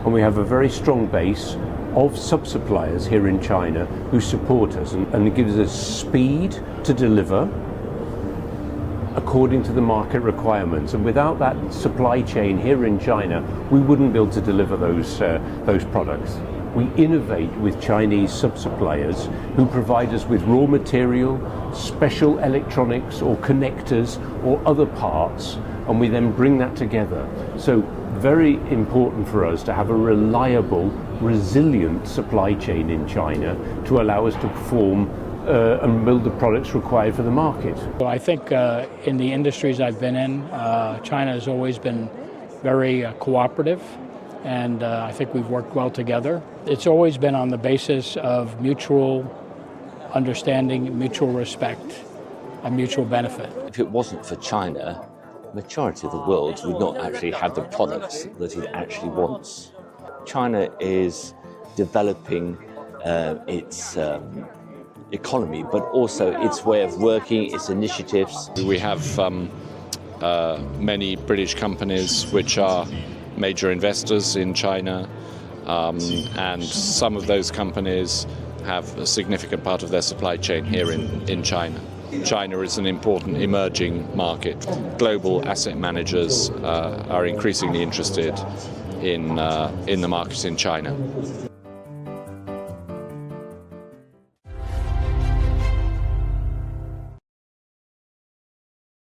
and we have a very strong base of sub-suppliers here in China who support us, and it gives us speed to deliver according to the market requirements. And without that supply chain here in China, we wouldn't be able to deliver those products. We innovate with Chinese sub-suppliers who provide us with raw material, special electronics or connectors or other parts, and we then bring that together. So very important for us to have a reliable, resilient supply chain in China to allow us to perform and build the products required for the market. Well, I think in the industries I've been in, China has always been very cooperative, and I think we've worked well together. It's always been on the basis of mutual understanding, mutual respect, and mutual benefit. If it wasn't for China, the majority of the world would not actually have the products that it actually wants. China is developing its economy, but also its way of working, its initiatives. We have many British companies which are major investors in China, and some of those companies have a significant part of their supply chain here in China. China is an important emerging market. Global asset managers are increasingly interested in the markets in China.